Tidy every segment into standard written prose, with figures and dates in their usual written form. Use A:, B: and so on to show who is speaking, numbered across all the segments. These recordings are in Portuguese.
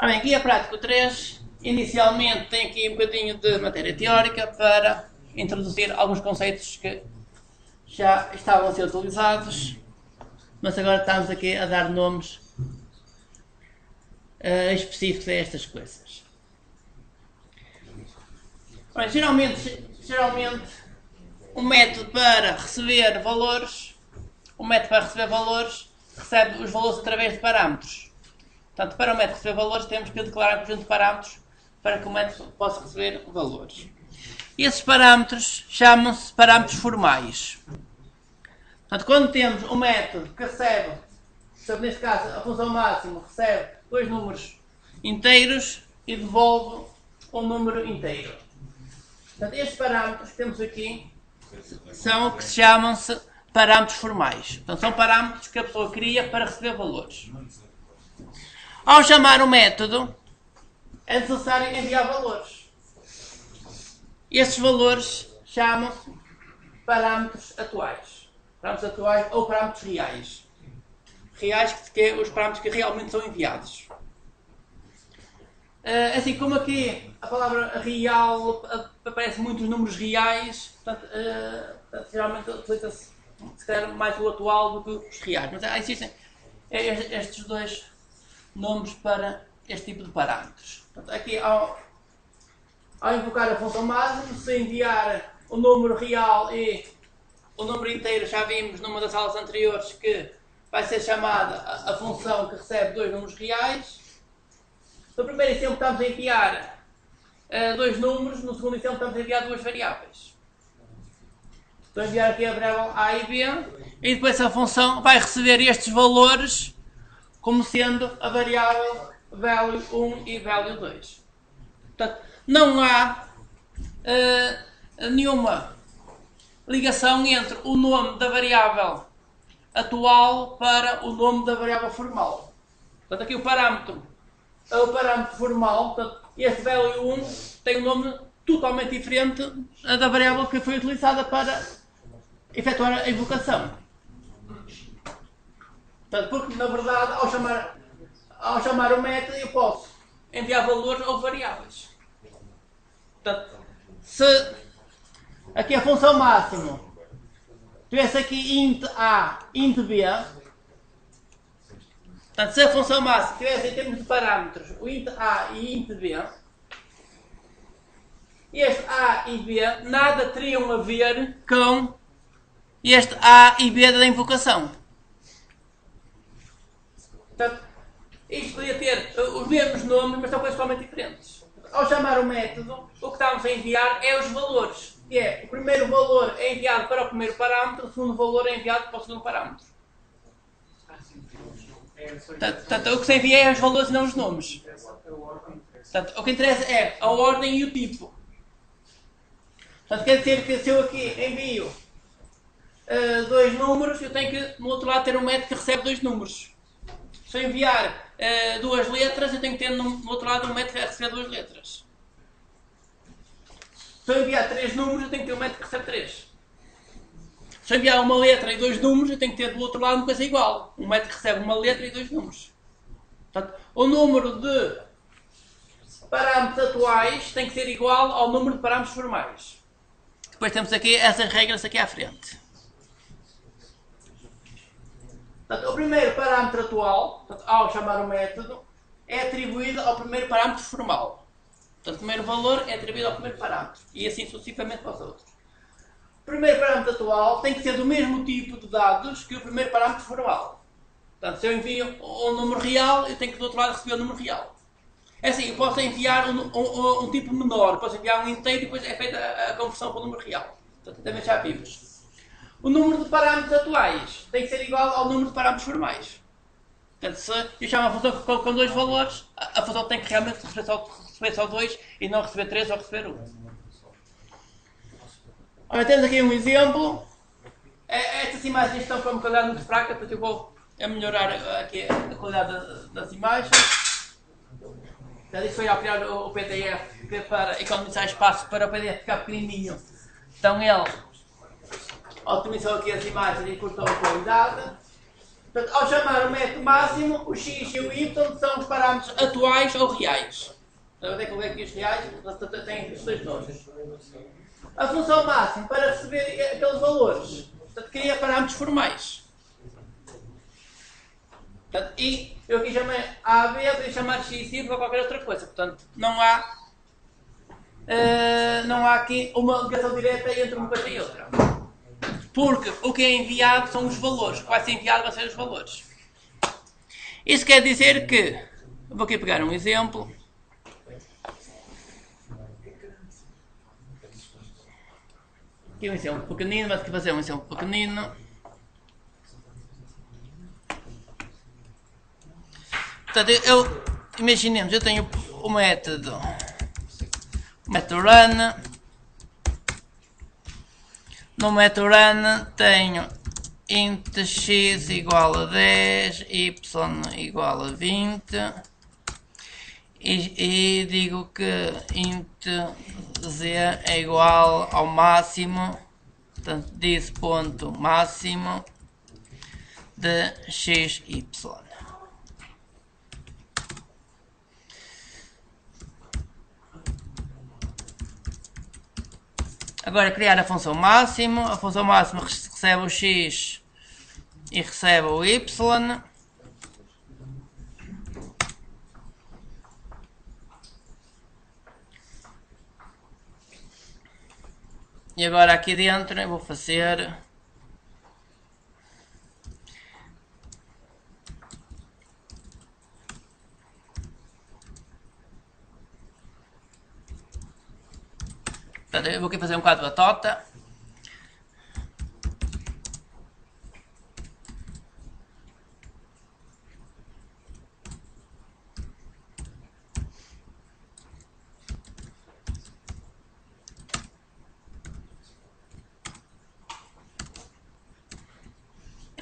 A: Ora bem, guia prático 3, inicialmente tem aqui um bocadinho de matéria teórica para introduzir alguns conceitos que já estavam a ser utilizados, mas agora estamos aqui a dar nomes específicos a estas coisas. Ora, geralmente um método para receber valores, recebe os valores através de parâmetros. Portanto, para o método receber valores, temos que declarar um conjunto de parâmetros para que o método possa receber valores. Esses parâmetros chamam-se parâmetros formais. Portanto, quando temos um método que recebe, neste caso a função máxima recebe dois números inteiros e devolve um número inteiro. Portanto, estes parâmetros que temos aqui são o que se chamam-se parâmetros formais. Portanto, são parâmetros que a pessoa cria para receber valores. Ao chamar o método, é necessário enviar valores. Estes valores chamam-se parâmetros atuais. Parâmetros atuais ou parâmetros reais. Reais que os parâmetros que realmente são enviados. Assim como aqui a palavra real aparece muitos números reais, portanto, geralmente utiliza-se se calhar mais o atual do que os reais. Mas existem estes dois nomes para este tipo de parâmetros. Portanto, aqui ao invocar a função máxima, se enviar o número real e o número inteiro, já vimos numa das aulas anteriores que vai ser chamada a função que recebe dois números reais. No primeiro exemplo estamos a enviar dois números, no segundo exemplo estamos a enviar duas variáveis. Estou a enviar aqui a variável A e B e depois a função vai receber estes valores como sendo a variável value 1 e value 2. Portanto, não há nenhuma ligação entre o nome da variável atual para o nome da variável formal. Portanto, aqui o parâmetro formal, portanto, este value 1 tem um nome totalmente diferente da variável que foi utilizada para efetuar a invocação. Portanto, porque na verdade ao chamar o método eu posso enviar valores ou variáveis. Portanto, se aqui a função máxima tivesse aqui int A, int B, portanto, se a função máxima tivesse em termos de parâmetros o int A e int B, este A e B nada teriam a ver com este A e B da invocação. Portanto, isto podia ter os mesmos nomes, mas são coisas totalmente diferentes. Ao chamar o método, o que estamos a enviar é os valores. Que é, o primeiro valor é enviado para o primeiro parâmetro, o segundo valor é enviado para o segundo parâmetro. Portanto, o que se envia é os valores e não os nomes. Portanto, o que interessa é a ordem e o tipo. Portanto, quer dizer que se eu aqui envio dois números, eu tenho que, no outro lado, ter um método que recebe dois números. Se eu enviar duas letras, eu tenho que ter no outro lado um método que recebe duas letras. Se eu enviar três números, eu tenho que ter um método que recebe três. Se eu enviar uma letra e dois números, eu tenho que ter do outro lado uma coisa igual. Um método que recebe uma letra e dois números. Portanto, o número de parâmetros atuais tem que ser igual ao número de parâmetros formais. Depois temos aqui essas regras aqui à frente. Portanto, o primeiro parâmetro atual, portanto, ao chamar o método, é atribuído ao primeiro parâmetro formal. Portanto, o primeiro valor é atribuído ao primeiro parâmetro. E assim sucessivamente para os outros. O primeiro parâmetro atual tem que ser do mesmo tipo de dados que o primeiro parâmetro formal. Portanto, se eu envio um número real, eu tenho que do outro lado receber o número real. É assim, eu posso enviar um tipo menor, posso enviar um inteiro e depois é feita a conversão para o número real. Portanto, também já vimos. O número de parâmetros atuais tem que ser igual ao número de parâmetros formais. Portanto, se eu chamo a função com dois valores, a função tem que realmente receber só dois e não receber três ou receber um. Ora, temos aqui um exemplo. Estas imagens estão com uma qualidade muito fraca, portanto eu vou melhorar aqui a qualidade das imagens. Já disse foi ao criar o PDF que para economizar espaço para o PDF ficar pequenininho. Então ele otimizou aqui as imagens e cortou a qualidade. Portanto, ao chamar o método máximo, o x e o y são os parâmetros atuais ou reais. Onde é que eu vejo aqui os reais? Tem os dois nomes. A função máxima, para receber aqueles valores, portanto, cria parâmetros formais. Portanto, e eu aqui chamei A, B, eu podia chamar x, y ou qualquer outra coisa. Portanto, não há aqui uma ligação direta entre uma coisa e outra. Porque o que é enviado são os valores. O que vai ser enviado vai ser os valores. Isso quer dizer que... Vou aqui pegar um exemplo. Aqui um exemplo pequenino. Vamos aqui fazer um exemplo pequenino. Portanto, imaginemos, eu tenho o método run. No método run tenho int x igual a 10, y igual a 20 e digo que int z é igual ao máximo, portanto this ponto máximo de x, y. Agora criar a função máximo recebe o x e recebe o y. E agora aqui dentro eu vou fazer eu vou aqui fazer um quadro batota.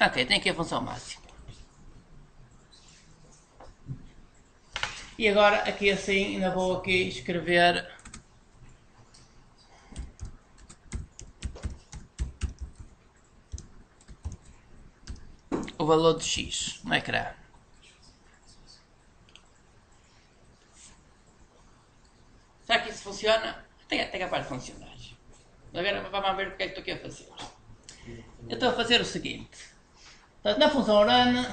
A: Ok, tem aqui a função máxima. E agora aqui assim ainda vou aqui escrever o valor de x no ecrã. Será que isso funciona? Até capaz de funcionar. Agora vamos ver o que é que estou aqui a fazer. Eu estou a fazer o seguinte. Portanto, na função run,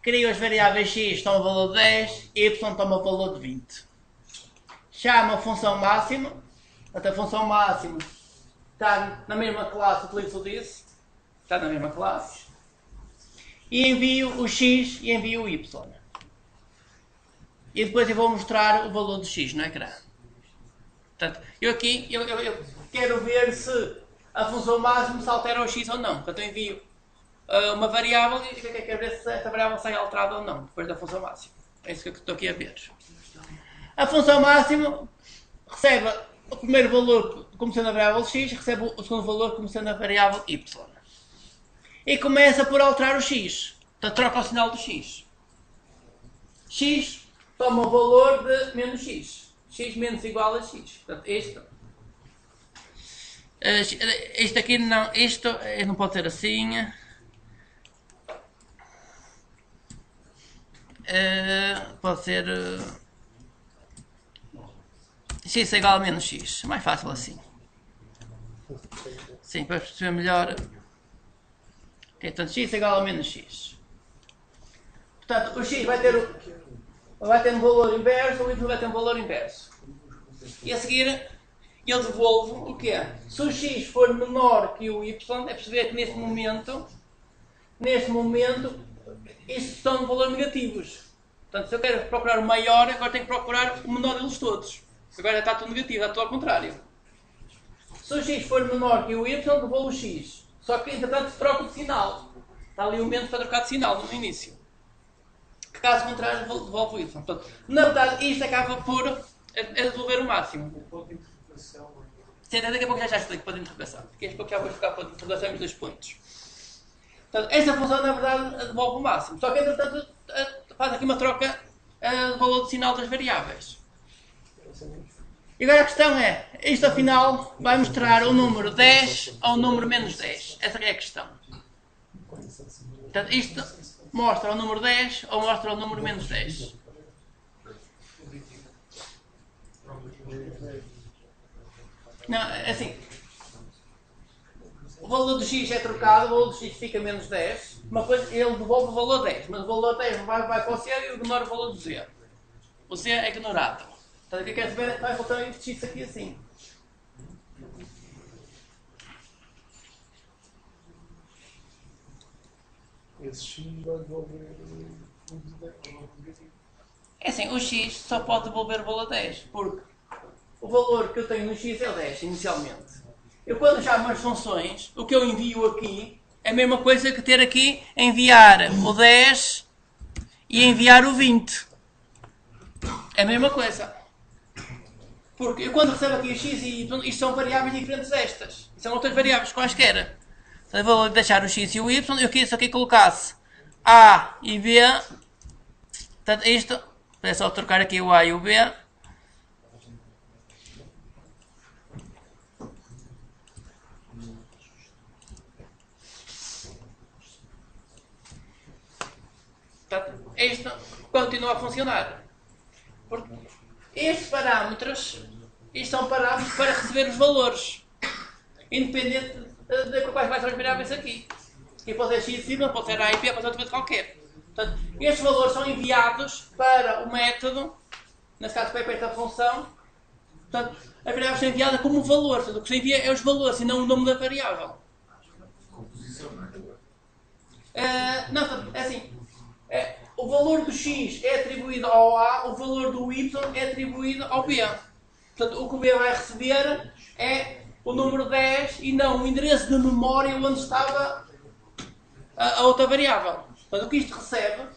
A: crio as variáveis x toma o valor de 10, y toma o valor de 20. Chamo a função máxima. Portanto, a função máxima está na mesma classe, utilizo o this. Está na mesma classe. E envio o x e envio o y. E depois eu vou mostrar o valor de x no ecrã. Portanto, eu aqui eu quero ver se a função máxima se altera o x ou não. Portanto, eu envio uma variável e quero ver se esta variável sai alterada ou não, depois da função máxima. É isso que eu estou aqui a ver. A função máxima recebe o primeiro valor como sendo a variável x, recebe o segundo valor como sendo a variável y. E começa por alterar o x. Portanto, troca o sinal do x. X toma o valor de menos x. X menos igual a x. Portanto, isto aqui não, isto não pode ser assim. Pode ser x é igual a menos x. É mais fácil assim. Sim, para perceber melhor. Okay, portanto, x é igual a menos x. Portanto, o x vai ter um valor inverso, o y vai ter um valor inverso. E a seguir, eu devolvo o quê? Se o x for menor que o y, é perceber que neste momento, isto são valores negativos. Portanto, se eu quero procurar o maior, agora tenho que procurar o menor deles todos. Agora está tudo negativo, está tudo ao contrário. Se o x for menor que o y, devolvo o x. Só que, entretanto, se troca de sinal. Está ali o menos para trocar de sinal no início. Que caso contrário, devolve o y. Portanto, na verdade, isto acaba por devolver o máximo. Sim, daqui a pouco já explico para a interrogação. Daqui a pouco já vou explicar para a interrogação os dois pontos. Portanto, esta função, na verdade, devolve o máximo. Só que, entretanto, faz aqui uma troca de valor de sinal das variáveis. E agora a questão é, isto afinal vai mostrar o número 10 ou o número menos 10. Essa é a questão. Portanto, isto mostra o número 10 ou mostra o número menos 10. Não, assim, o valor do x é trocado, o valor do x fica menos 10, mas depois ele devolve o valor 10, mas o valor 10 vai para o c e ignora o valor do z. O z é ignorado. Portanto, o que quer saber é que vai voltar este x aqui assim.
B: Esse x vai devolver o negativo.
A: É assim, o x só pode devolver o valor 10, porque o valor que eu tenho no x é 10 inicialmente. Eu quando chamo as funções, o que eu envio aqui é a mesma coisa que ter aqui enviar o 10 e enviar o 20. É a mesma coisa. Porque eu quando recebo aqui x e y, isto são variáveis diferentes destas. São outras variáveis quaisquer. Então eu vou deixar o x e o y, eu quis aqui colocasse a e b. Portanto, isto, é só trocar aqui o a e o b. Portanto, isto continua a funcionar. Porque estes parâmetros, isto são parâmetros para receber os valores. Independente de quais são as variáveis aqui. Aqui pode ser x, y, pode ser a e b, pode ser outra coisa qualquer. Portanto, estes valores são enviados para o método, nesse caso para esta função. Portanto, a variável está enviada como valor. Portanto, o que se envia é os valores e não o nome da variável. Não, é assim. O valor do x é atribuído ao a, o valor do y é atribuído ao b. Portanto, o que o b vai receber é o número 10 e não o endereço de memória onde estava a outra variável. Portanto, o que isto recebe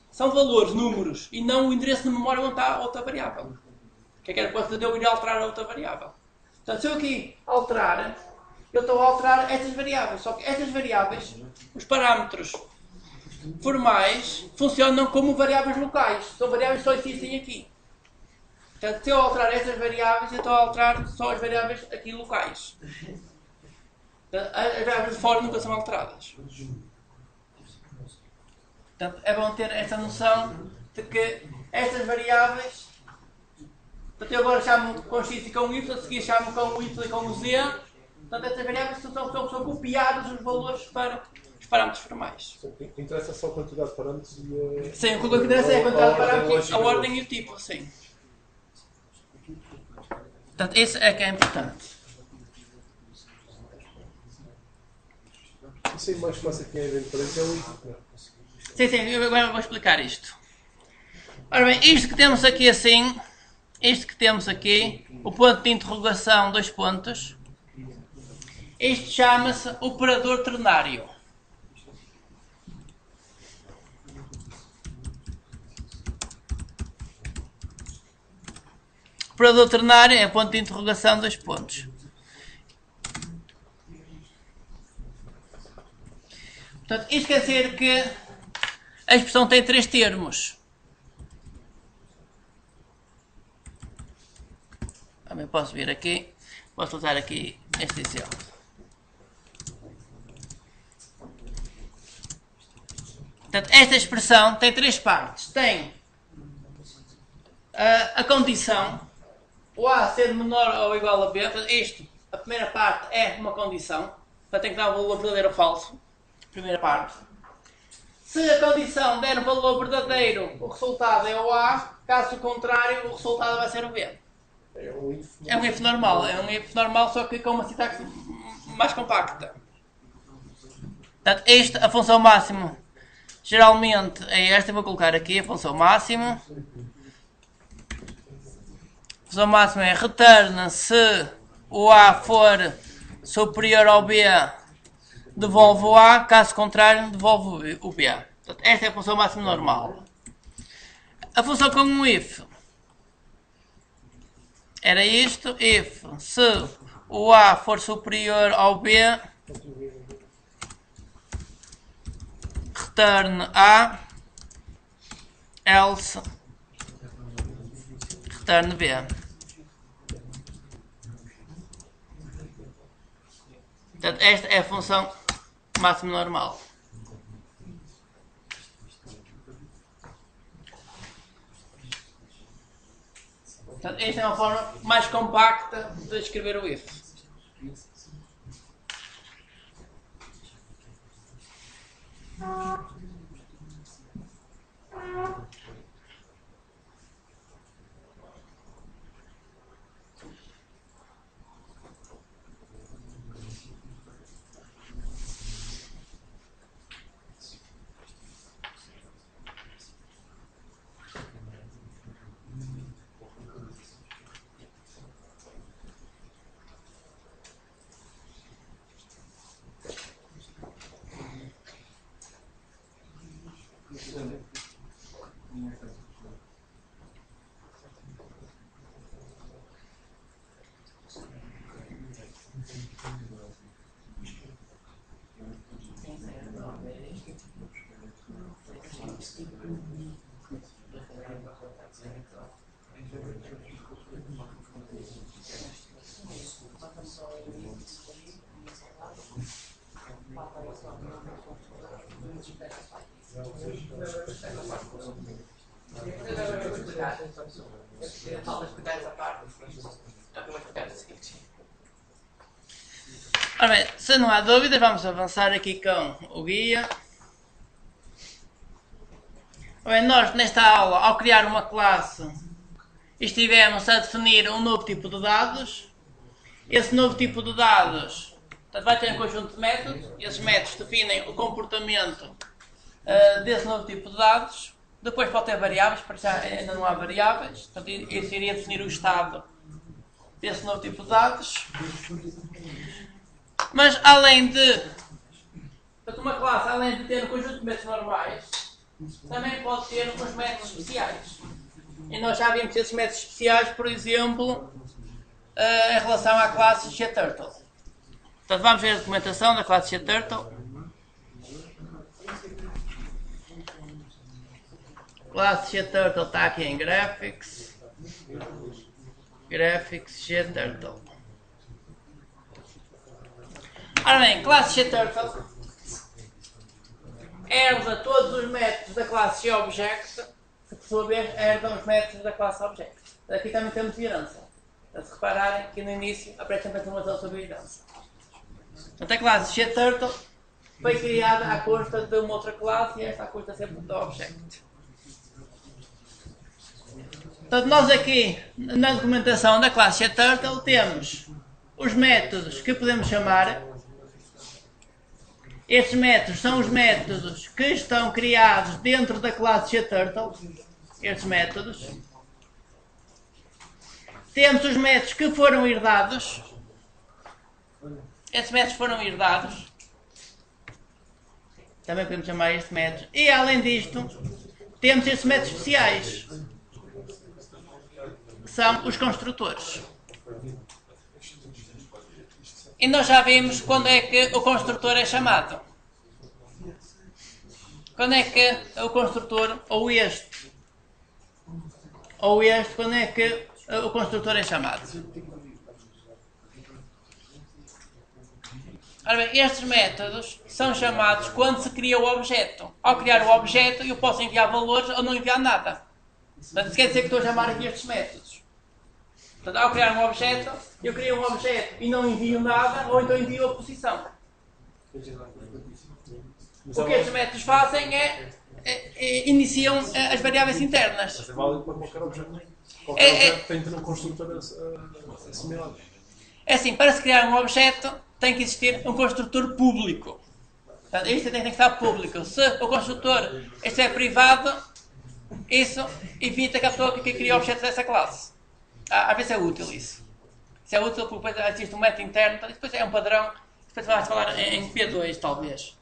A: são valores, números, e não o endereço de memória onde está a outra variável. O que é que era coisa de eu ir alterar a outra variável? Portanto, se eu aqui alterar, eu estou a alterar estas variáveis. Só que estas variáveis, os parâmetros formais, funcionam como variáveis locais. São variáveis que só existem aqui. Portanto, se eu alterar estas variáveis, eu estou a alterar só as variáveis aqui locais. Portanto, as variáveis de fora nunca são alteradas. Portanto, é bom ter essa noção de que estas variáveis, portanto, eu agora chamo com x e com y, a seguir chamo com o y e com o z. Portanto, estas variáveis são copiadas os valores para os parâmetros formais.
B: Interessa só a quantidade de parâmetros e a...
A: Sim, o que interessa é a quantidade de parâmetros, a ordem e o tipo, sim. Portanto, esse é que é importante.
B: Isso aí mais fácil que é a diferença é o if.
A: Sim, eu agora vou explicar isto. Ora bem, isto que temos aqui assim, isto que temos aqui, o ponto de interrogação, 2 pontos, isto chama-se operador ternário. Operador ternário é ponto de interrogação, 2 pontos. Portanto, isto quer dizer que a expressão tem 3 termos. Também posso vir aqui, posso usar aqui este exemplo. Portanto, esta expressão tem 3 partes. Tem a condição, o a ser menor ou igual a b. Portanto, isto, a primeira parte é uma condição. Portanto, tem que dar um valor verdadeiro ou falso. Primeira parte. Se a condição der um valor verdadeiro, o resultado é o a. Caso contrário, o resultado vai ser o b. É um if normal. É um if normal, só que com uma sintaxe mais compacta. Portanto, a função máxima, geralmente é esta. Eu vou colocar aqui a função máxima. A função máxima é return se o a for superior ao b, devolve o a, caso contrário, devolve o b. Portanto, esta é a função máxima normal. A função com um if era isto: if se o a for superior ao b, return a, else return b. Portanto, esta é a função máxima normal. Portanto, esta é uma forma mais compacta de escrever o if. Ora bem, se não há dúvidas, vamos avançar aqui com o guia. Bem, nós nesta aula, ao criar uma classe, estivemos a definir um novo tipo de dados. Esse novo tipo de dados, portanto, vai ter um conjunto de métodos. Esses métodos definem o comportamento desse novo tipo de dados. Depois pode ter variáveis, para já ainda não há variáveis. Portanto, isso iria definir o estado desse novo tipo de dados. Mas além de, portanto, uma classe, além de ter um conjunto de métodos normais, também pode ter uns métodos especiais. E nós já vimos esses métodos especiais, por exemplo, em relação à classe GTurtle. Portanto, vamos ver a documentação da classe GTurtle. Classe GTurtle está aqui em Graphics. Graphics GTurtle. Ora bem, classe GTurtle herda todos os métodos da classe GObject, que por sua vez herdam os métodos da classe Object. Aqui também temos herança. Se repararem que no início aparece sempre a informação sobre a herança. Portanto, a classe GTurtle foi criada à custa de uma outra classe e esta à custa sempre do Object. Portanto, nós aqui na documentação da classe GTurtle temos os métodos que podemos chamar. Estes métodos são os métodos que estão criados dentro da classe GTurtle. Estes métodos. Temos os métodos que foram herdados. Estes métodos foram herdados. Também podemos chamar estes métodos. E além disto, temos estes métodos especiais. São os construtores. E nós já vimos quando é que o construtor é chamado. Quando é que o construtor, ou este, quando é que o construtor é chamado. Ora bem, estes métodos são chamados quando se cria o objeto. Ao criar o objeto, eu posso enviar valores ou não enviar nada. Portanto, isso quer dizer que estou a chamar aqui estes métodos. Portanto, ao criar um objeto, eu crio um objeto e não envio nada, ou então envio a posição. O que estes métodos fazem é iniciam as variáveis internas.
B: Mas é válido para qualquer objeto. Qualquer objeto tem que ter um construtor assimilado.
A: É assim, para se criar um objeto, tem que existir um construtor público. Portanto, isto tem que estar público. Se o construtor estiver privado, isso evita que a pessoa que cria objetos dessa classe. Às vezes é útil isso. Isso é útil porque depois existe um método interno, depois é um padrão, depois vai-se falar em P2 talvez.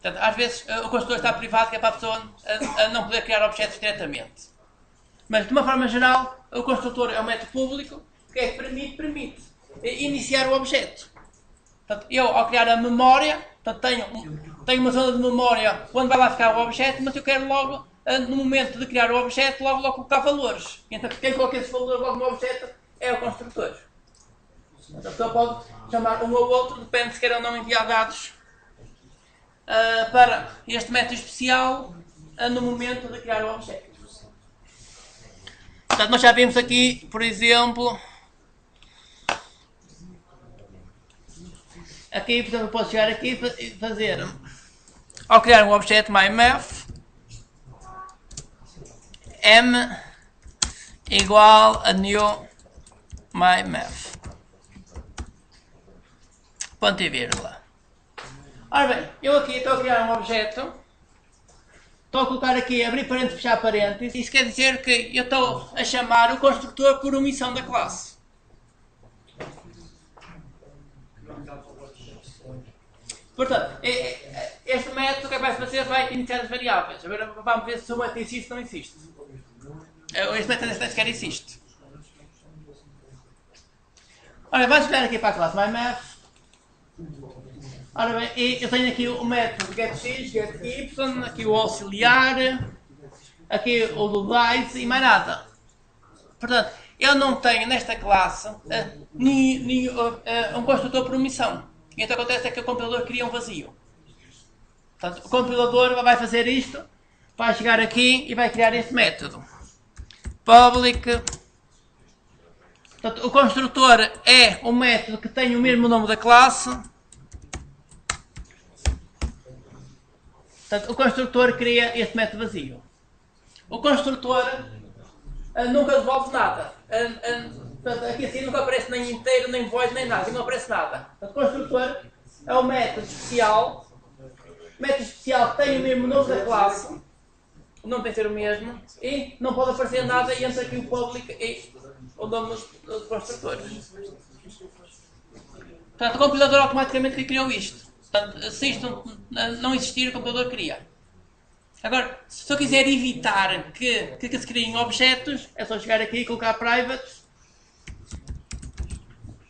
A: Portanto, às vezes o construtor está privado, que é para a pessoa a não poder criar objetos diretamente. Mas de uma forma geral, o construtor é um método público que é que permite iniciar o objeto. Portanto, eu ao criar a memória, portanto, tenho uma zona de memória onde vai lá ficar o objeto, mas eu quero logo, no momento de criar o objeto, logo colocar valores. Então quem coloca esses valores logo no objeto é o construtor. Portanto, a pessoa pode chamar um ou outro, depende se quer ou não enviar dados para este método especial no momento de criar o objeto. Portanto, nós já vimos aqui, por exemplo, aqui, portanto, eu posso chegar aqui e fazer, ao criar um objeto myMath, m igual a new myMath. Ponto e vírgula. Ora bem, eu aqui estou a criar um objeto, estou a colocar aqui, abrir parênteses, fechar parênteses, isso quer dizer que eu estou a chamar o construtor por omissão da classe. Portanto, este método que vai fazer vai iniciar as variáveis. Agora vamos ver se o método existe ou não existe. Este método nem sequer existe. Ora, vamos jogar aqui para a classe myMath. Ora bem, eu tenho aqui o método getX, getY, aqui o auxiliar, aqui o do dice e mais nada. Portanto, eu não tenho nesta classe um construtor por omissão. E então acontece é que o compilador cria um vazio. Portanto, o compilador vai fazer isto, vai chegar aqui e vai criar este método. Public. Portanto, o construtor é um método que tem o mesmo nome da classe. Portanto, o construtor cria este método vazio. O construtor nunca devolve nada. Portanto, aqui assim nunca aparece nem inteiro, nem void, nem nada. Aqui não aparece nada. Portanto, o construtor é um método especial. Método especial que tem o mesmo nome da classe. O nome tem que ser o mesmo. E não pode aparecer nada e entra aqui o public e o nome dos construtores. Portanto, o compilador automaticamente criou isto. Portanto, se isto não existir, o compilador cria. Agora, se eu quiser evitar que se criem objetos, é só chegar aqui e colocar private.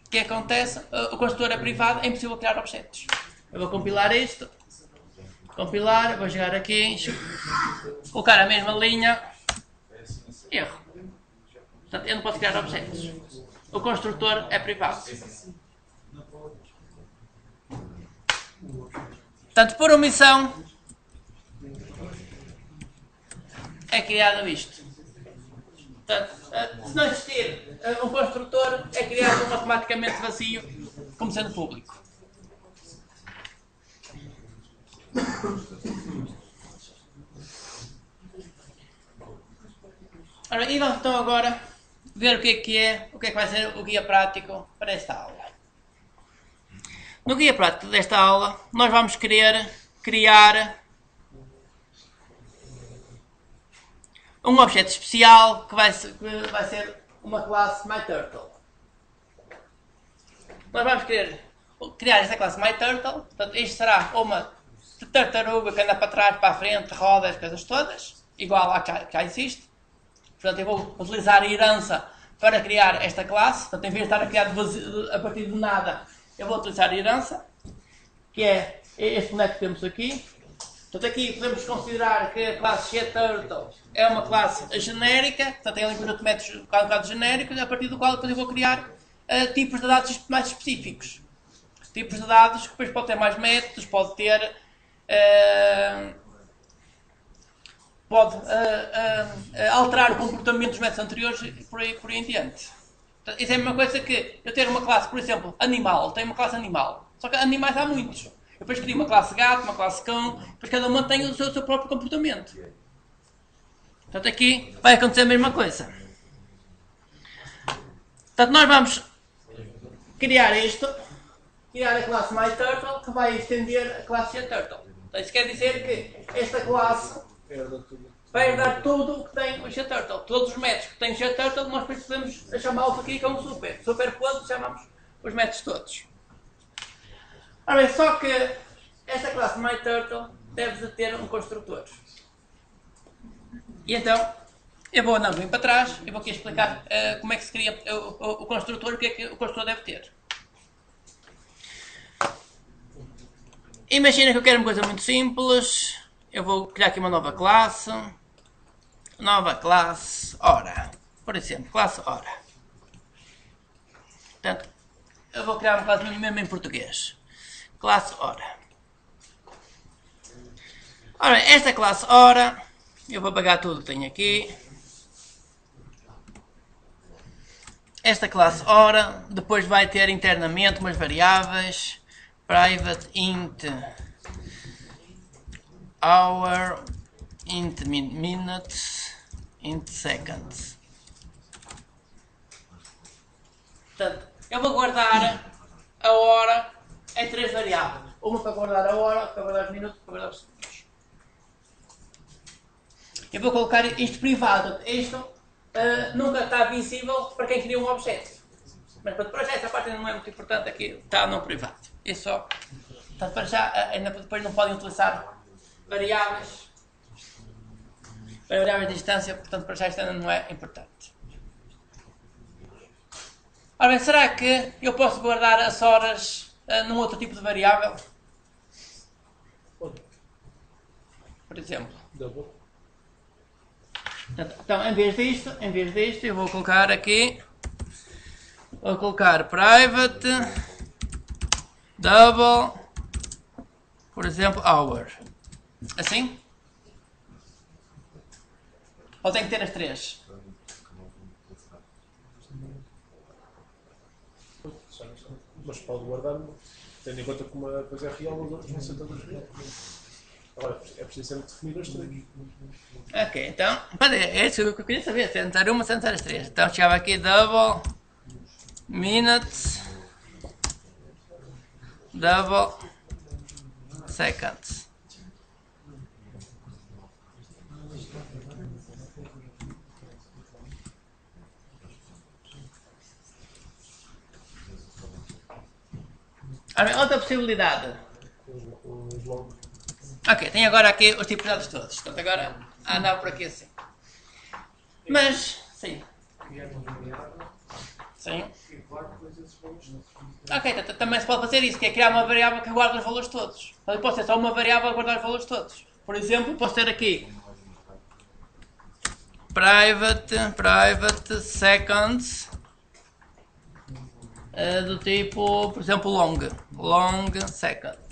A: O que acontece? O construtor é privado, é impossível criar objetos. Eu vou compilar isto. Compilar, vou chegar aqui, colocar a mesma linha. Erro. Portanto, eu não posso criar objetos. O construtor é privado. Portanto, por omissão, é criado isto. Portanto, se não existir um construtor, é criado automaticamente vazio, como sendo público. Ora, e vamos então agora ver o que é que vai ser o guia prático para esta aula. No guia prático desta aula, nós vamos querer criar um objeto especial que vai ser uma classe MyTurtle. Nós vamos querer criar esta classe MyTurtle. Portanto, isto será uma tartaruga que anda para trás, para a frente, roda as coisas todas, igual à que já existe. Portanto, eu vou utilizar a herança para criar esta classe. Portanto, em vez de estar a criar a partir de nada, eu vou utilizar a herança, que é este boneco que temos aqui. Portanto, aqui podemos considerar que a classe getTurtle é uma classe genérica, portanto, tem ali um conjunto de métodos qualificados genéricos, a partir do qual depois eu vou criar tipos de dados mais específicos. Tipos de dados que depois pode ter mais métodos, pode ter alterar o comportamento dos métodos anteriores e por aí em diante. Portanto, isso é a mesma coisa que eu ter uma classe, por exemplo, animal. Tenho uma classe animal. Só que animais há muitos. Eu depois crio uma classe gato, uma classe cão, depois cada uma tem o seu próprio comportamento. Portanto, aqui vai acontecer a mesma coisa. Portanto, nós vamos criar isto, criar a classe MyTurtle, que vai estender a classe getTurtle. Então, isso quer dizer que esta classe vai herdar tudo o que tem o getTurtle. Todos os métodos que tem o getTurtle, nós depois podemos chamá-los aqui como super. Superpondo, chamamos os métodos todos. Ora bem, só que esta classe MyTurtle deve ter um construtor. E então, eu vou andar um bocadinho para trás e vou aqui explicar como é que se cria o construtor, o que é que o construtor deve ter. Imagina que eu quero uma coisa muito simples. Eu vou criar aqui uma nova classe. Nova classe hora. Por exemplo, classe hora. Portanto, eu vou criar uma classe mesmo em português. Classe hora. Ora, esta classe hora, eu vou pegar tudo que tenho aqui. esta classe hora depois vai ter internamente umas variáveis private int hour, int minutes, int seconds. Portanto, eu vou guardar a hora em 3 variáveis. Uma para guardar a hora, para guardar os minutos, para guardar os segundos. Eu vou colocar isto privado. Isto nunca está visível para quem cria um objeto. Mas para já essa parte não é muito importante, aqui está no privado. Isso só. Portanto, para já, ainda depois não podem utilizar variáveis de distância, portanto para já isto ainda não é importante. Ora bem, será que eu posso guardar as horas num outro tipo de variável? Por exemplo. Então, em vez disto, eu vou colocar aqui, vou colocar private double, por exemplo, hour. Assim? Ou tem que ter as 3?
B: Mas pode guardar, tendo em conta que uma coisa é real, os outros vão ser todas reais. Agora, é preciso sempre definir as 3.
A: Ok, então, é isso que eu queria saber, tentar uma, tentar as 3. Então chegava aqui double minutes, double seconds. Outra possibilidade. Ok, tem agora aqui os tipos de dados todos. Portanto, agora andava por aqui assim. Mas, sim. Sim. Ok, também se pode fazer isso, que é criar uma variável que guarda os valores todos. Então, pode ser só uma variável a guardar os valores todos. Por exemplo, posso ter aqui private seconds do tipo, por exemplo, long seconds.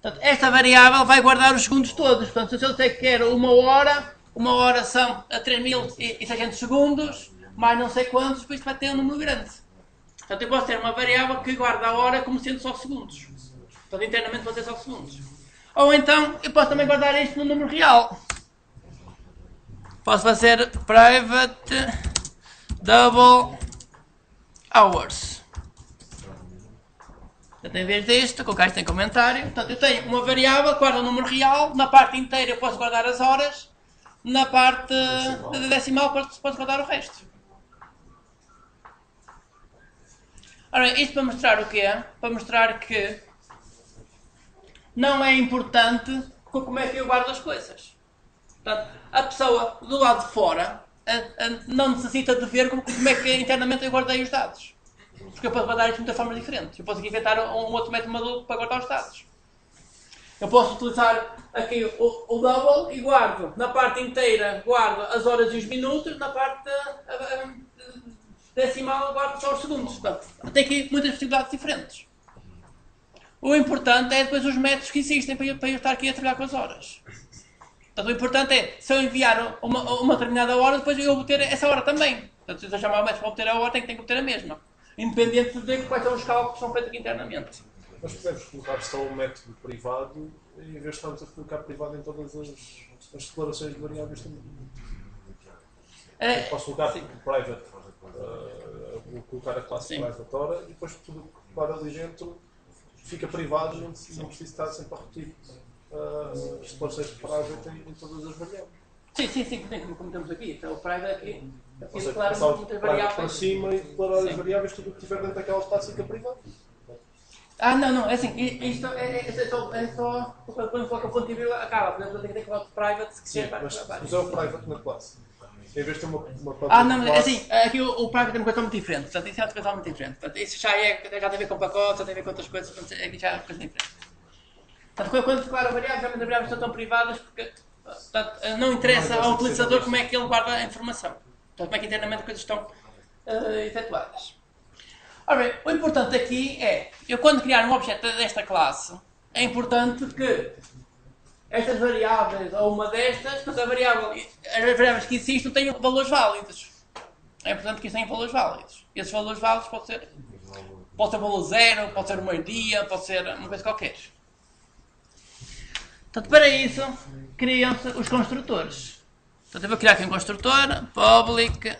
A: Portanto, esta variável vai guardar os segundos todos. Portanto, se eu sei que quero uma hora são 3600 segundos, mais não sei quantos, depois vai ter um número grande. Portanto, eu posso ter uma variável que guarda a hora como sendo só segundos. Portanto, internamente vou ter só segundos. Ou então, eu posso também guardar isto no número real. Posso fazer private double hours. Portanto, em vez disto, colocar isto em comentário. Portanto, eu tenho uma variável que guarda o número real. Na parte inteira eu posso guardar as horas. Na parte decimal posso guardar o resto. Ora bem, isto para mostrar o quê? Para mostrar que não é importante como é que eu guardo as coisas. Portanto, a pessoa do lado de fora não necessita de ver como é que internamente eu guardei os dados. Porque eu posso guardar isto de muitas formas diferentes. Eu posso aqui inventar um outro método maluco para guardar os dados. Eu posso utilizar aqui o double e guardo na parte inteira, guardo as horas e os minutos, na parte decimal guardo só os segundos. Portanto, tem aqui muitas possibilidades diferentes. O importante é depois os métodos que existem para eu estar aqui a trabalhar com as horas. Portanto, o importante é, se eu enviar uma determinada hora, depois eu obter essa hora também. Portanto, se eu chamar o método para obter a hora, tem que obter a mesma. Independente de quais são os cálculos que são feitos aqui internamente.
B: Nós podemos colocar só um método privado, em vez de estarmos a colocar privado em todas as declarações de variáveis também. Posso colocar private, vou colocar a classe private hora, e depois tudo que para ali dentro fica privado, não preciso estar sempre a repetir as declarações de private em todas as variáveis.
A: Sim, como temos aqui. Então, o private aqui
B: declara muitas variáveis para cima e declarar as variáveis, tudo o que tiver dentro daquela classe fica privado.
A: Não, é assim, isto é só quando coloca a fonte vírgula acaba, por exemplo, eu tenho que colocar o private se quiser para
B: mas é o private na classe. Em vez de ter uma
A: não, é assim, aqui o private é uma coisa muito diferente, portanto isso é outra coisa muito diferente. Portanto, isso já tem a ver com pacotes, já tem a ver com outras coisas, portanto aqui já é uma coisa diferente. Portanto, quando declara variáveis, geralmente as variáveis estão tão privadas porque portanto, não interessa ao utilizador como é que ele guarda a informação. Portanto, como é que internamente as coisas estão efetuadas. Ora bem, o importante aqui é, eu quando criar um objeto desta classe, é importante que estas variáveis, ou uma destas, as variáveis que existem tenham valores válidos. é importante que isso tenha valores válidos. Esses valores válidos pode ser valor 0, pode ser um meio-dia, pode ser uma coisa qualquer. Portanto, para isso, criam-se os construtores. Portanto, eu vou criar aqui um construtor, public,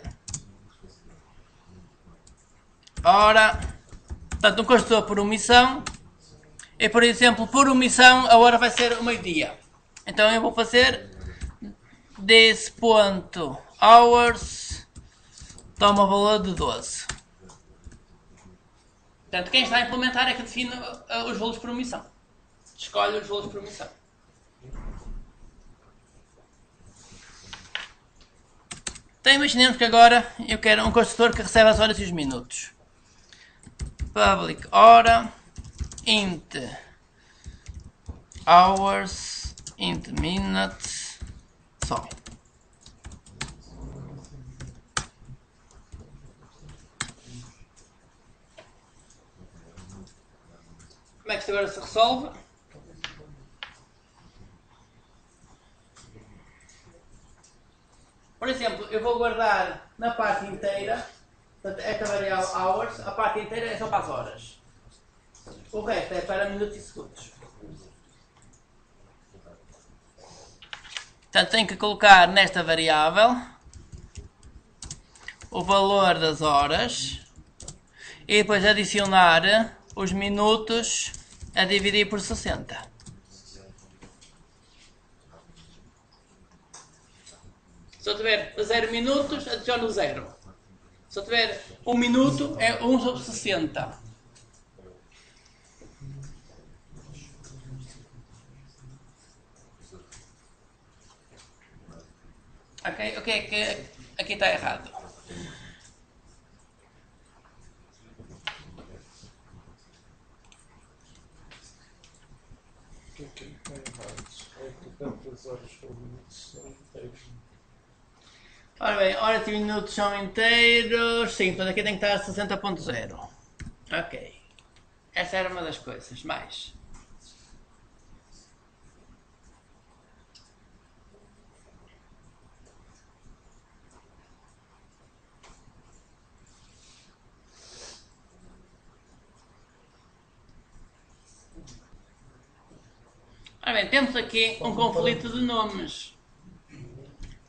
A: hora, portanto, um construtor por omissão, e, por exemplo, por omissão, a hora vai ser o meio-dia. Então, eu vou fazer this.hours, toma o valor de 12. Portanto, quem está a implementar é que define os valores por omissão. Escolhe os valores por omissão. Então imaginemos que agora eu quero um construtor que recebe as horas e os minutos. Public hora, int hours, int minutes, só. Como é que isto agora se resolve? Por exemplo, eu vou guardar na parte inteira, portanto, esta variável hours, a parte inteira é só para as horas. O resto é para minutos e segundos. Portanto, tenho que colocar nesta variável o valor das horas e depois adicionar os minutos a dividir por 60. Se eu tiver 0 minutos, adiciono 0. Se eu tiver 1 minuto, é 1 sobre 60. Ok? O que é que aqui está errado?
B: O que é que está errado? É que tantas horas por minuto são inteiros.
A: Ora bem, horas e minutos são inteiros. Sim, portanto aqui tem que estar 60.0. Ok. Essa era uma das coisas. Mais. Ora bem, temos aqui um conflito de nomes.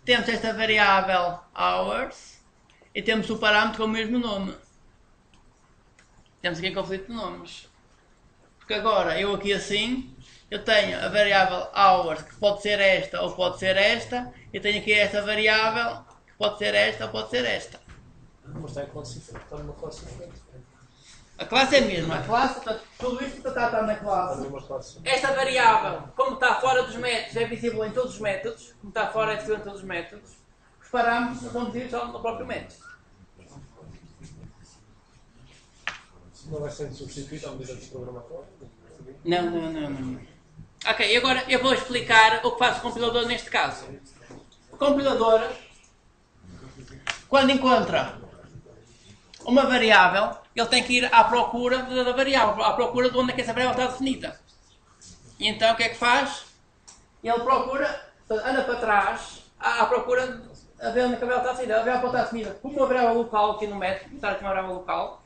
A: Temos esta variável hours e temos o parâmetro com o mesmo nome. Temos aqui um conflito de nomes. Porque agora, eu aqui assim, eu tenho a variável hours que pode ser esta ou pode ser esta, e tenho aqui esta variável que pode ser esta ou pode ser esta.
B: Mas está numa classe diferente.
A: A classe é a mesma. A classe, portanto, tudo isto está na classe. Esta variável, como está fora dos métodos, é visível em todos os métodos. Como está fora, é visível em todos os métodos. Os parâmetros são visíveis só no próprio método.
B: Não vai ser substituído à medida que o programa for?
A: Não. Ok, agora eu vou explicar o que faz o compilador neste caso. O compilador, quando encontra uma variável, ele tem que ir à procura da variável, à procura de onde é que essa variável está definida. E então o que é que faz? Ele procura, anda para trás, à procura a ver onde é que a variável está definida. A variável está definida como uma variável local aqui no método, está aqui uma variável local.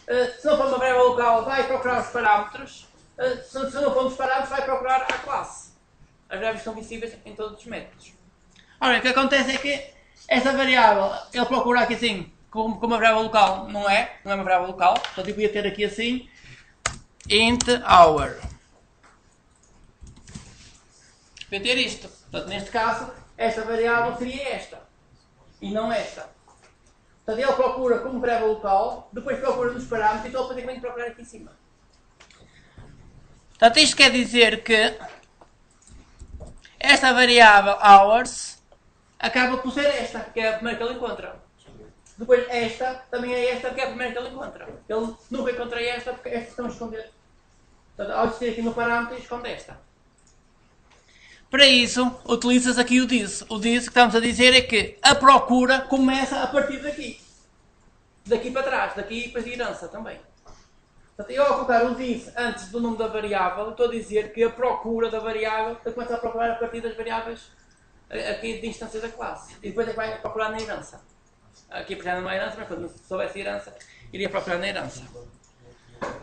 A: Se não for uma variável local, vai procurar os parâmetros. Se não for os parâmetros, vai procurar a classe. As variáveis são visíveis em todos os métodos. Ora, o que acontece é que essa variável, ele procura aqui assim, como uma variável local, não é uma variável local, portanto eu podia ter aqui assim, int hour. Podia ter isto. Portanto, neste caso, esta variável seria esta, e não esta. Portanto, ele procura como variável local, depois procura nos parâmetros, então ele depois tem que procurar aqui em cima. Portanto, isto quer dizer que esta variável hours acaba por ser esta, que é a primeira que ele encontra. Depois esta, também é esta, que é a primeira que ele encontra. Ele nunca encontra esta, porque estas estão escondidas. Portanto, ao descer aqui no parâmetro, esconde esta. Para isso, utilizas aqui o this. O this que estamos a dizer é que a procura começa a partir daqui. Daqui para trás, daqui para a herança também. Portanto, eu ao colocar o this antes do nome da variável, estou a dizer que a procura da variável começa a procurar a partir das variáveis aqui de instância da classe. E depois é que vai procurar na herança. aqui para já não há herança, mas quando soubesse herança, iria procurar na herança.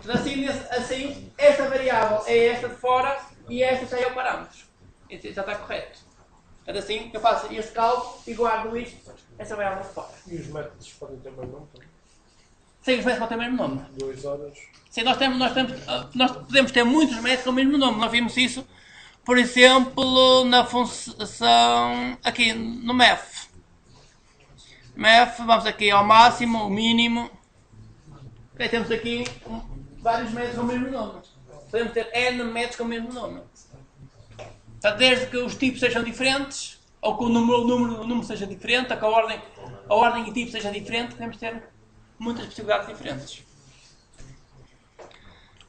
A: Então, assim, esta variável é esta de fora e esta já é o parâmetro. Isso já está correto. Então, assim, eu faço este cálculo e guardo isto, esta variável de fora.
B: E os métodos podem ter o mesmo nome também?
A: Sim, os métodos podem ter o mesmo nome.
B: 2 horas.
A: Sim, nós podemos ter muitos métodos com o mesmo nome. Nós vimos isso, por exemplo, na função, aqui no MEF. MEF, vamos aqui ao máximo, o mínimo. Okay, temos aqui vários métodos com o mesmo nome. Podemos ter N métodos com o mesmo nome. Portanto, desde que os tipos sejam diferentes, ou que o número seja diferente, ou que a ordem e tipo seja diferente, podemos ter muitas possibilidades diferentes.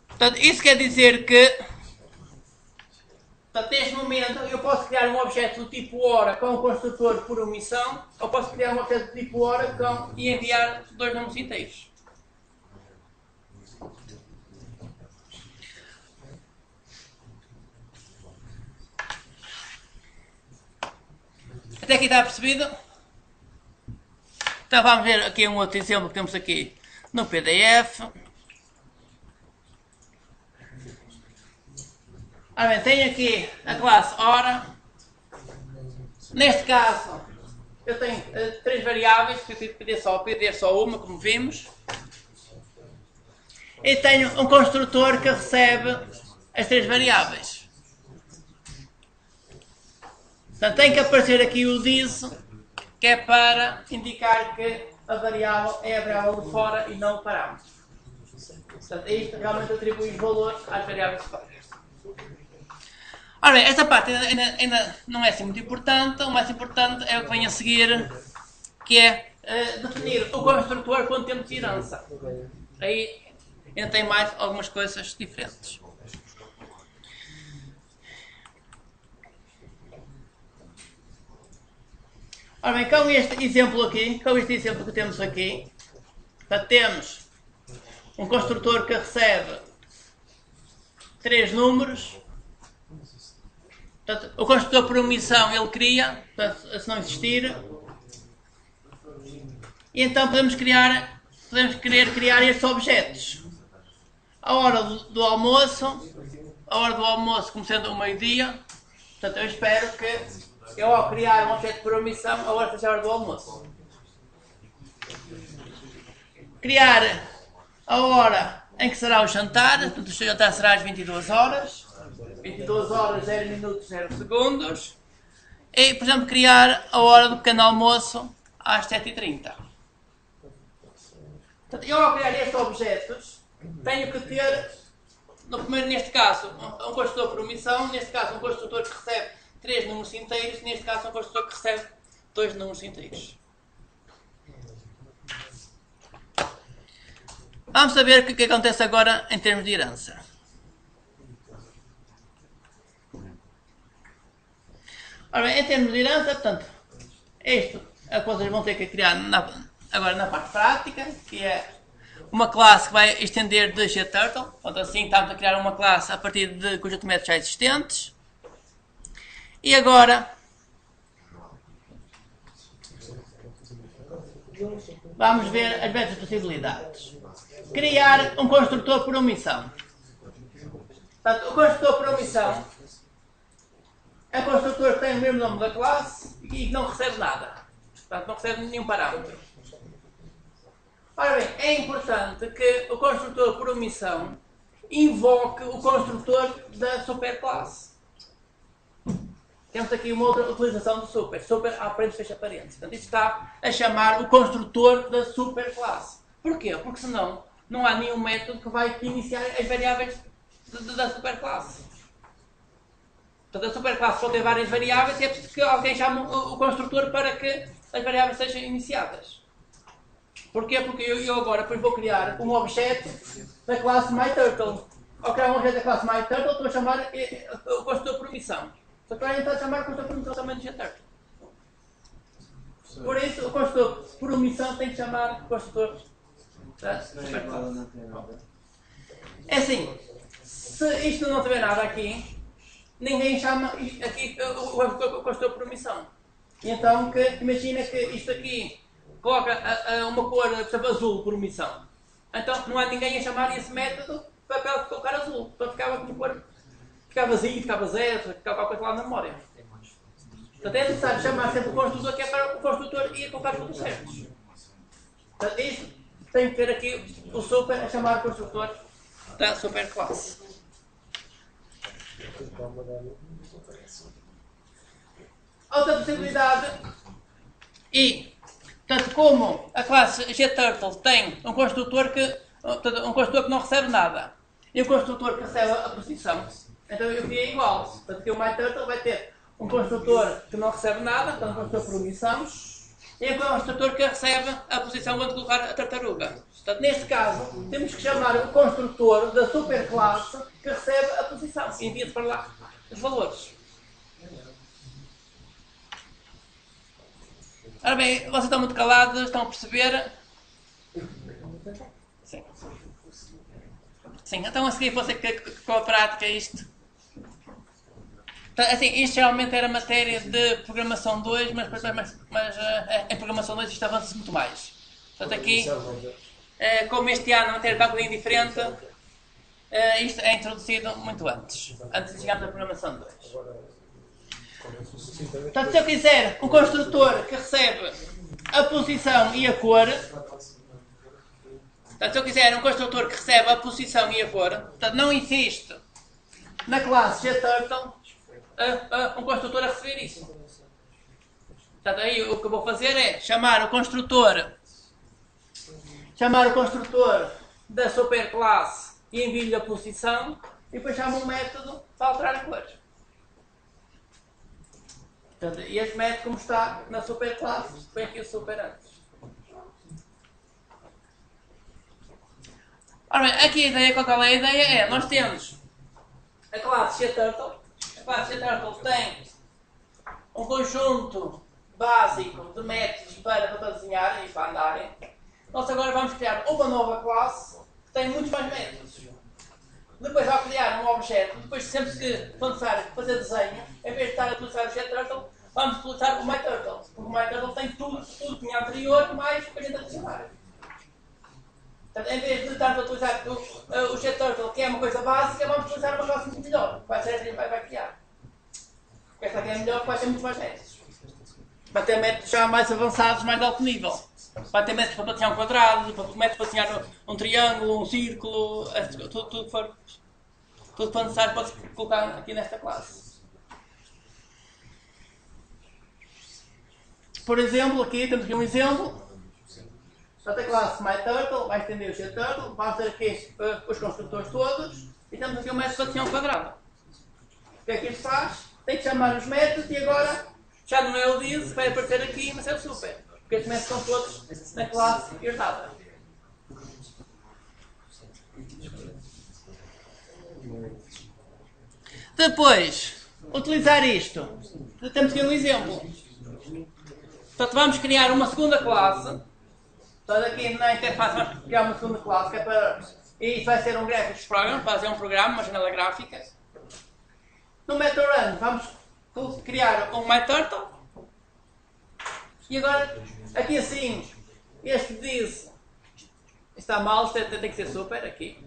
A: Portanto, isso quer dizer que, portanto, neste momento, eu posso criar um objeto do tipo hora com um construtor por omissão, ou posso criar um objeto do tipo hora e enviar dois números inteiros. Até aqui está percebido? Então vamos ver aqui um outro exemplo que temos aqui no PDF. Ora bem, tenho aqui a classe hora. Neste caso, eu tenho 3 variáveis, que eu pedir só uma, como vimos. E tenho um construtor que recebe as 3 variáveis. Portanto, tem que aparecer aqui o this, que é para indicar que a variável é a variável de fora e não o parâmetro. Portanto, isto realmente atribui os valores às variáveis de fora. Ora bem, esta parte ainda não é assim muito importante. O mais importante é o que vem a seguir, que é definir o construtor quando temos herança. Aí ainda tem mais algumas coisas diferentes. Ora bem, com este exemplo que temos aqui, portanto, temos um construtor que recebe 3 números. Portanto, o construtor por omissão ele cria, portanto, se não existir. E então podemos querer criar estes objetos. A hora do almoço, como sendo o meio-dia. Portanto, eu espero que eu, ao criar um objeto por omissão, a hora seja a hora do almoço. Criar a hora em que será o jantar. Portanto, o jantar será às 22 horas. 22 horas, 0 minutos, 0 segundos. E, por exemplo, criar a hora do pequeno almoço às 7h30. Portanto, eu, ao criar estes objetos, tenho que ter, neste caso, um construtor por omissão, neste caso, um construtor que recebe 3 números inteiros, neste caso, um construtor que recebe 2 números inteiros. Vamos saber o que acontece agora em termos de herança. Ora bem, em termos de herança, portanto, isto é o que vocês vão ter que criar agora na parte prática, que é uma classe que vai estender de GTurtle. Portanto, assim estamos a criar uma classe a partir de conjunto de métodos já existentes. E agora vamos ver as diversas possibilidades. Criar um construtor por omissão. Portanto, o construtor por omissão é um construtor que tem o mesmo nome da classe e que não recebe nada. Portanto, não recebe nenhum parâmetro. Ora bem, é importante que o construtor por omissão invoque o construtor da superclasse. Temos aqui uma outra utilização do super. Super aprende fecha parênteses. Portanto, isto está a chamar o construtor da superclasse. Porquê? Porque senão não há nenhum método que vai iniciar as variáveis da superclasse. Portanto, a superclasse pode ter várias variáveis e é preciso que alguém chame o construtor para que as variáveis sejam iniciadas. Porquê? Porque eu agora depois vou criar um objeto da classe MyTurtle. Ao criar um objeto da classe MyTurtle, estou a chamar o construtor por omissão. Só que agora chamar o construtor por omissão também de GTurtle. Por isso, o construtor por omissão tem que chamar o construtor da superclasse. É assim, se isto não tiver nada aqui, ninguém chama aqui o construtor por omissão. E então, imagina que isto aqui coloca uma cor, por exemplo, azul por omissão. Então não há ninguém a chamar esse método para colocar azul. Então ficava com cor, ficava vazio, ficava zero, ficava qualquer coisa lá na memória. Portanto é necessário chamar sempre o construtor, que é para o construtor ir colocar os pontos certos. Portanto, isto tem que ter aqui o super a chamar o construtor da superclasse. Outra possibilidade, e tanto como a classe GTurtle tem um construtor que não recebe nada e um construtor que recebe a posição, então eu aqui é igual. Portanto, que o MyTurtle vai ter um construtor que não recebe nada, portanto, um construtor por omissão, e um construtor que recebe a posição quando colocar a tartaruga. Portanto, neste caso, temos que chamar o construtor da superclasse que recebe a posição e envia para lá os valores. Ora bem, vocês estão muito calados, estão a perceber? Sim. Sim, então a seguir você que com a prática isto. Então, assim, isto realmente era matéria de programação 2, mas em programação 2 isto avança-se muito mais. Portanto aqui, como este ano a matéria está um bocadinho diferente, isto é introduzido muito antes de chegarmos à programação 2. Portanto, se eu quiser um construtor que recebe a posição e a cor, portanto, se eu quiser um construtor que recebe a posição e a cor, portanto, não existe na classe GTurtle um construtor a receber isso. Portanto, aí o que eu vou fazer é chamar o construtor da superclasse e envio-lhe a posição e depois chamo um método para alterar a cor. Portanto, este método, como está na superclasse, põe aqui o super antes. Ora bem, aqui a ideia, qual é a ideia? É, nós temos a classe GTurtle. A classe GTurtle tem um conjunto básico de métodos para desenhar e para andarem. Nós agora vamos criar uma nova classe que tem muitos mais métodos. Depois, ao criar um objeto, depois sempre que for necessário fazer desenho, em vez de estar a utilizar o GTurtle, vamos utilizar o MyTurtle. Porque o MyTurtle tem tudo que tinha anterior, mais o que a gente adicionar. Portanto, em vez de estar a utilizar o GTurtle, que é uma coisa básica, vamos utilizar uma classe muito melhor, que vai ser a gente vai criar. Esta aqui é melhor, que vai ter muito mais métodos. Vai ter métodos já mais avançados, mais de alto nível. Vai ter métodos para desenhar um quadrado, métodos para desenhar um triângulo, um círculo, tudo que for necessário pode-se colocar aqui nesta classe. Por exemplo, aqui temos aqui um exemplo. Portanto, a classe MyTurtle vai estender o GTurtle, vamos ter aqui os construtores todos e temos aqui um método para desenhar um quadrado. O que é que isto faz? Tem que chamar os métodos e agora já não é o this, vai aparecer aqui, mas é o super. Porque estes métodos são todos na classe herdada. Depois, utilizar isto. Temos aqui um exemplo. Portanto, vamos criar uma segunda classe. Portanto, aqui na interface vamos criar uma segunda classe, que é para... E isso vai ser um graphics program, para fazer um programa, uma janela gráfica. No method run, vamos criar um MyTurtle. E agora, aqui assim, este diz... Está mal, tem que ser super, aqui.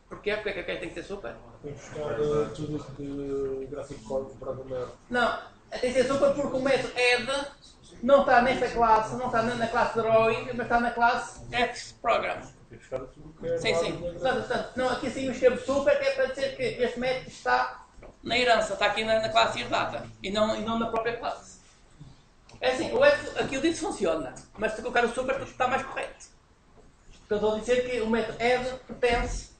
A: Porquê? Porque é que tem que ser super?
B: Tem que buscar tudo que gráfico código para dominar.
A: Não, tem que ser super porque o método add não está nesta classe, não está na classe drawing, mas está na classe xprogram.
B: Tem que buscar tudo que é.
A: Sim. Portanto, não, aqui assim eu escrevo super, que é para dizer que este método está na herança, está aqui na classe herdada e não na própria classe. É assim, aqui o disso funciona, mas se colocar o super está mais correto. Porque eu estou a dizer que o método add pertence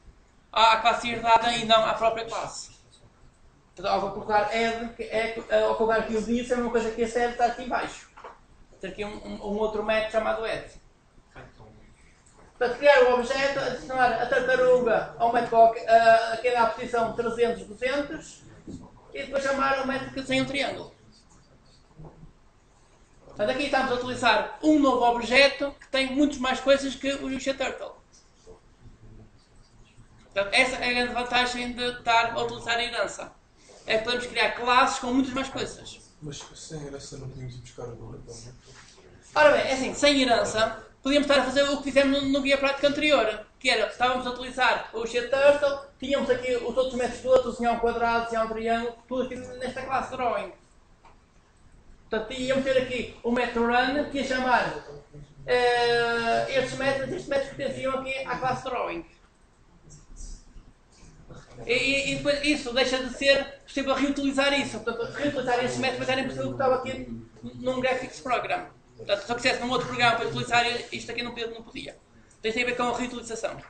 A: à classe herdada e não à própria classe. Então, ao colocar add, ao colocar aqui o this, é uma coisa que esse add está aqui em baixo. Tem aqui um outro método chamado add. Para criar o objeto, adicionar a tartaruga ao método aqui na posição 300, 200 e depois chamar o método que tem um triângulo. Portanto, aqui estamos a utilizar um novo objeto que tem muitas mais coisas que o GTurtle. Portanto, essa é a grande vantagem de estar a utilizar a herança. É que podemos criar classes com muitas mais coisas.
B: Mas sem herança não podemos buscar o valor.
A: Ora bem, é assim, sem herança, podíamos estar a fazer o que fizemos no guia prático anterior, que era, estávamos a utilizar o Turtle, tínhamos aqui os outros métodos todos, se há um quadrado, se há um triângulo, tudo aqui nesta classe Drawing. Portanto, íamos ter aqui o método Run, que ia chamar estes métodos pertenciam aqui à classe Drawing. E depois isso deixa de ser possível reutilizar isso. Portanto, reutilizar estes métodos era impossível que estava aqui num Graphics Program. Portanto, se eu quisesse num outro programa para utilizar isto aqui não podia. Tem a ver com a reutilização.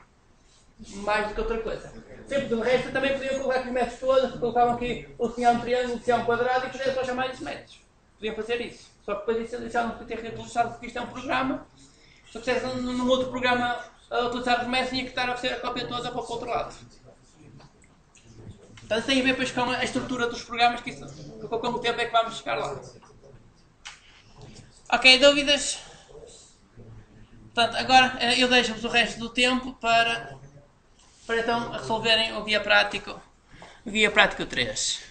A: Mais do que outra coisa. Sempre do resto também podiam colocar aqui os métodos todos, colocavam aqui o se há um triângulo, se há um quadrado e podiam só chamar esses métodos. Podiam fazer isso. Só que depois isso já não podia ter reutilizado porque isto é um programa. Se eu quisesse num outro programa a utilizar os métodos, tinha que estar a fazer a cópia toda para o outro lado. Então isso tem a ver depois com a estrutura dos programas, que isso, com o tempo é que vamos chegar lá. Ok, dúvidas? Portanto, agora eu deixo-vos o resto do tempo para então resolverem o guia prático 3.